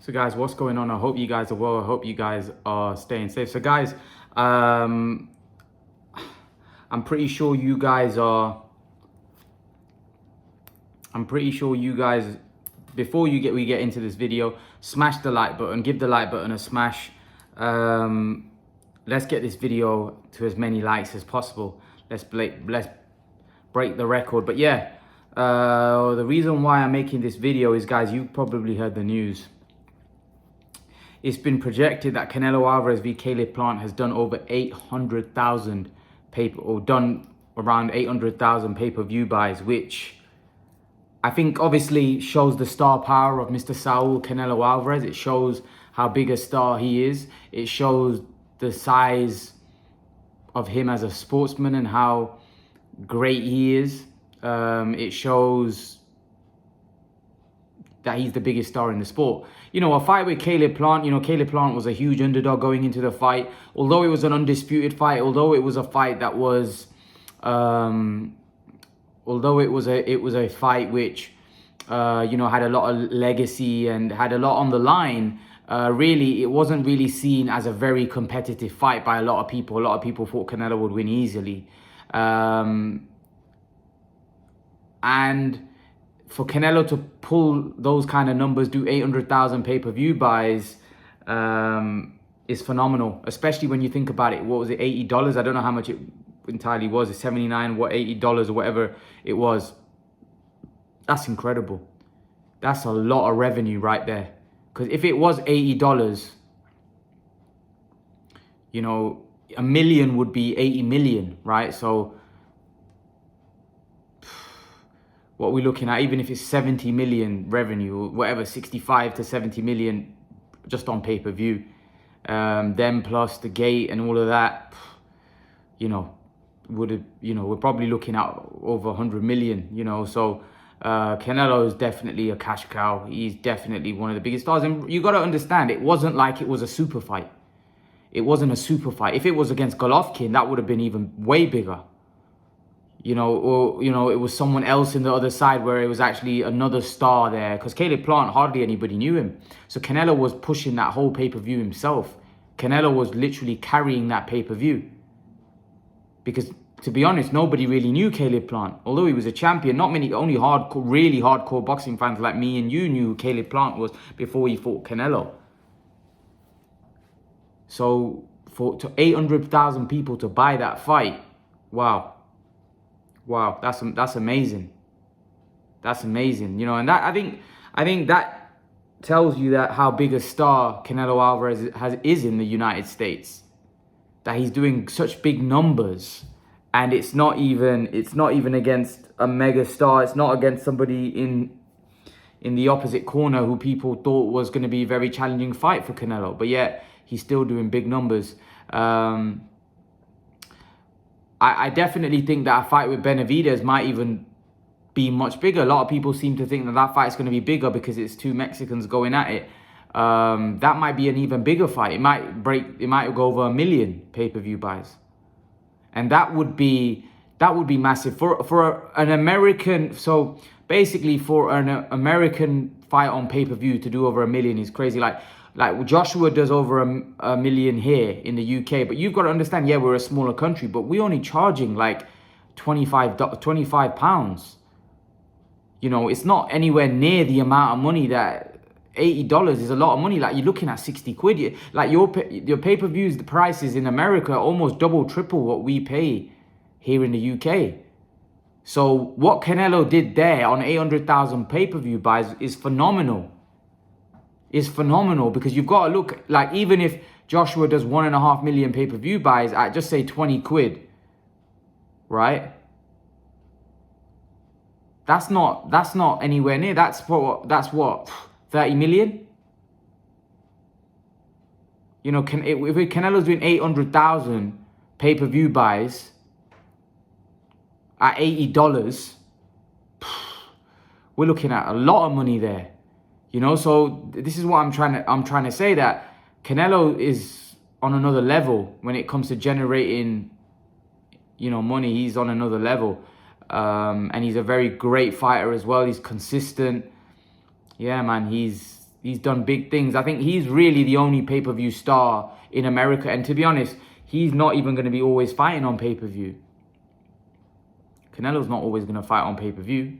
So guys, what's going on? I hope you guys are well. I hope you guys are staying safe. So guys, I'm pretty sure you guys are. I'm pretty sure you guys, before we get into this video, smash the like button, give the like button a smash. Let's get this video to as many likes as possible. Let's break the record. But yeah, the reason why I'm making this video is, guys, you probably heard the news. It's been projected that Canelo Alvarez v Caleb Plant has done over 800,000 done around 800,000 pay-per-view buys, which I think obviously shows the star power of Mr. Saul Canelo Alvarez. It shows how big a star he is. It shows the size of him as a sportsman and how great he is. It shows that he's the biggest star in the sport. You know, a fight with Caleb Plant, Caleb Plant was a huge underdog going into the fight. Although it was an undisputed fight, although it was a fight that was, although it was a fight which, had a lot of legacy and had a lot on the line, really, it wasn't really seen as a very competitive fight by a lot of people. A lot of people thought Canelo would win easily. And for Canelo to pull those kind of numbers, do 800,000 pay-per-view buys, is phenomenal. Especially when you think about it. What was it, $80? I don't know how much it entirely was. It's 79, $80 or whatever it was. That's incredible. That's a lot of revenue right there. Because if it was $80, a million would be 80 million, right? So what we're looking at, even if it's 70 million revenue, or whatever, 65 to 70 million just on pay-per-view, then plus the gate and all of that, we're probably looking at over 100 million, so Canelo is definitely a cash cow. He's definitely one of the biggest stars. And you got to understand, it wasn't like it was a super fight. It wasn't a super fight. If it was against Golovkin, that would have been even way bigger. It was someone else in the other side where it was actually another star there. Because Caleb Plant, hardly anybody knew him. So Canelo was pushing that whole pay-per-view himself. Canelo was literally carrying that pay-per-view. Because, to be honest, nobody really knew Caleb Plant. Although he was a champion, not many, only really hardcore boxing fans like me and you knew who Caleb Plant was before he fought Canelo. So, to 800,000 people to buy that fight, wow. Wow, that's amazing. That's amazing, and that I think that tells you that how big a star Canelo Alvarez is in the United States. That he's doing such big numbers, and it's not even against a mega star. It's not against somebody in the opposite corner who people thought was going to be a very challenging fight for Canelo. But yet he's still doing big numbers. I definitely think that a fight with Benavidez might even be much bigger. A lot of people seem to think that fight's going to be bigger because it's two Mexicans going at it. That might be an even bigger fight. It might go over 1 million pay-per-view buys. And that would be massive for an American. So basically for an American fight on pay-per-view to do over 1 million is crazy. Like Joshua does over a million here in the UK. But you've got to understand, yeah, we're a smaller country, but we're only charging like 25 pounds. It's not anywhere near the amount of money that $80 is a lot of money. Like, you're looking at 60 quid. Like, your pay-per-views, the prices in America are almost double, triple what we pay here in the UK. So what Canelo did there on 800,000 pay-per-view buys is phenomenal. Is phenomenal, because you've got to look, like, even if Joshua does 1.5 million pay-per-view buys at just say 20 quid, right? That's not anywhere near. That's what 30 million. If Canelo's doing 800,000 pay-per-view buys at $80, we're looking at a lot of money there. So this is what I'm trying to say, that Canelo is on another level when it comes to generating, money. He's on another level. And he's a very great fighter as well. He's consistent. Yeah, man, he's He's done big things. I think he's really the only pay-per-view star in America. And to be honest, he's not even going to be always fighting on pay-per-view. Canelo's not always going to fight on pay-per-view.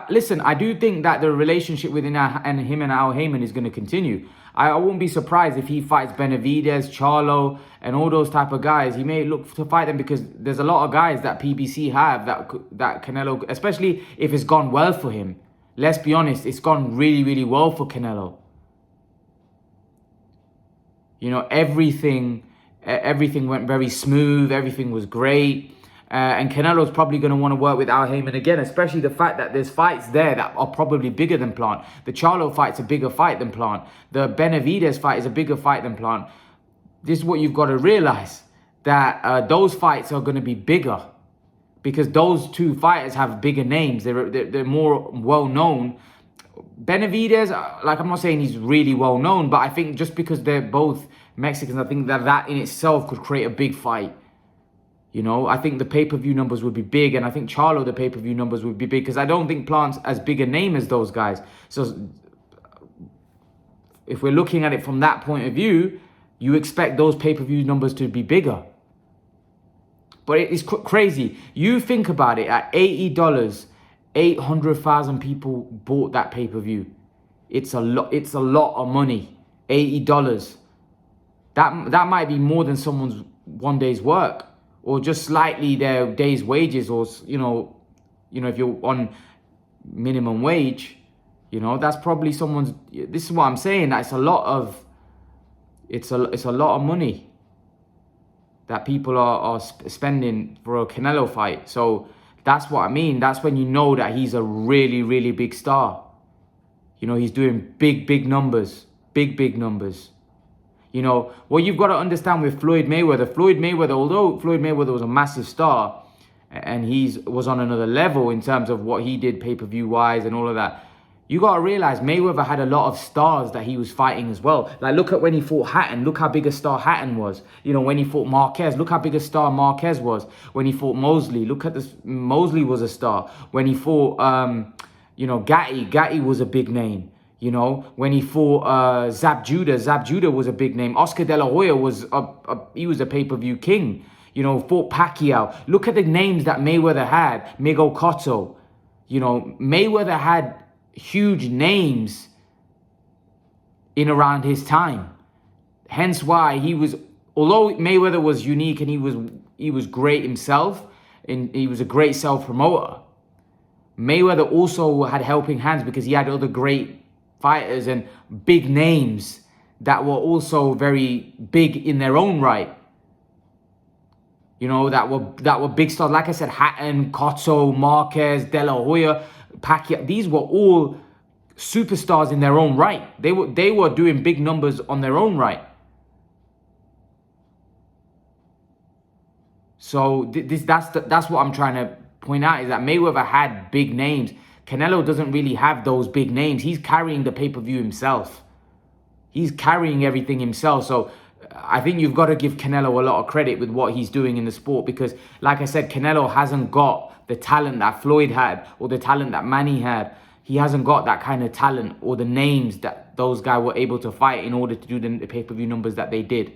Listen, I do think that the relationship within him and Al Heyman is going to continue. I won't be surprised if he fights Benavidez, Charlo, and all those type of guys. He may look to fight them because there's a lot of guys that PBC have that Canelo, especially if it's gone well for him. Let's be honest, it's gone really, really well for Canelo. You know, everything went very smooth. Everything was great. And Canelo's probably going to want to work with Al Heyman again, especially the fact that there's fights there that are probably bigger than Plant. The Charlo fight's a bigger fight than Plant. The Benavidez fight is a bigger fight than Plant. This is what you've got to realize, that those fights are going to be bigger because those two fighters have bigger names. They're more well-known. Benavidez, like, I'm not saying he's really well-known, but I think just because they're both Mexicans, I think that in itself could create a big fight. You know, I think the pay-per-view numbers would be big, and I think Charlo, the pay-per-view numbers would be big, because I don't think Plant's as big a name as those guys. So if we're looking at it from that point of view, you expect those pay-per-view numbers to be bigger. But it's crazy. You think about it, at $80, 800,000 people bought that pay-per-view. It's a lot of money. $80. That might be more than someone's one day's work, or just slightly their day's wages, or if you're on minimum wage, that's probably someone's. This is what I'm saying. That it's a lot of money that people are spending for a Canelo fight. So that's what I mean. That's when you know that he's a really, really big star. He's doing big numbers, big numbers. What you've got to understand with Floyd Mayweather, although Floyd Mayweather was a massive star and was on another level in terms of what he did pay-per-view wise and all of that, you got to realize Mayweather had a lot of stars that he was fighting as well. Like, look at when he fought Hatton. Look how big a star Hatton was. When he fought Marquez, look how big a star Marquez was. When he fought Mosley, look at this. Mosley was a star. When he fought, Gatti was a big name. When he fought Zab Judah was a big name. Oscar De La Hoya was a pay-per-view king. Fought Pacquiao. Look at the names that Mayweather had. Miguel Cotto. Mayweather had huge names in around his time. Hence why although Mayweather was unique and he was great himself, and he was a great self-promoter, Mayweather also had helping hands because he had other great fighters and big names that were also very big in their own right. That were big stars. Like I said, Hatton, Cotto, Marquez, De La Hoya, Pacquiao. These were all superstars in their own right. They were doing big numbers on their own right. So that's what I'm trying to point out, is that Mayweather had big names. Canelo doesn't really have those big names. He's carrying the pay-per-view himself. He's carrying everything himself. So I think you've got to give Canelo a lot of credit with what he's doing in the sport, because, like I said, Canelo hasn't got the talent that Floyd had or the talent that Manny had. He hasn't got that kind of talent or the names that those guys were able to fight in order to do the pay-per-view numbers that they did.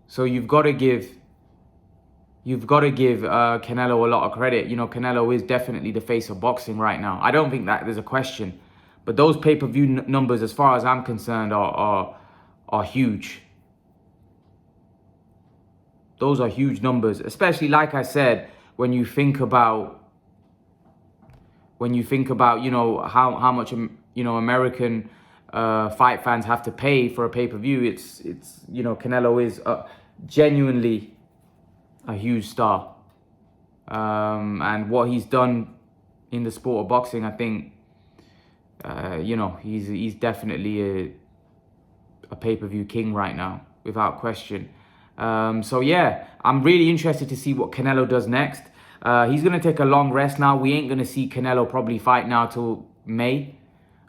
So you've got to give Canelo a lot of credit. Canelo is definitely the face of boxing right now. I don't think that there's a question. But those pay-per-view numbers, as far as I'm concerned, are huge. Those are huge numbers, especially, like I said, when you think about how much American fight fans have to pay for a pay-per-view. It's Canelo is genuinely a huge star, and what he's done in the sport of boxing, I think, he's definitely a pay-per-view king right now, without question. So yeah, I'm really interested to see what Canelo does next. He's gonna take a long rest now. We ain't gonna see Canelo probably fight now till May.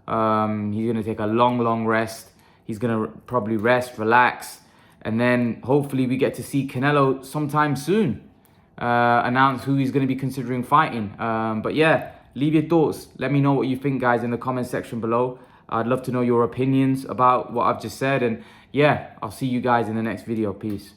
He's gonna take a long rest. He's gonna probably rest, relax, and then hopefully we get to see Canelo sometime soon. announce who he's going to be considering fighting. But yeah, leave your thoughts. Let me know what you think, guys, in the comment section below. I'd love to know your opinions about what I've just said. And yeah, I'll see you guys in the next video. Peace.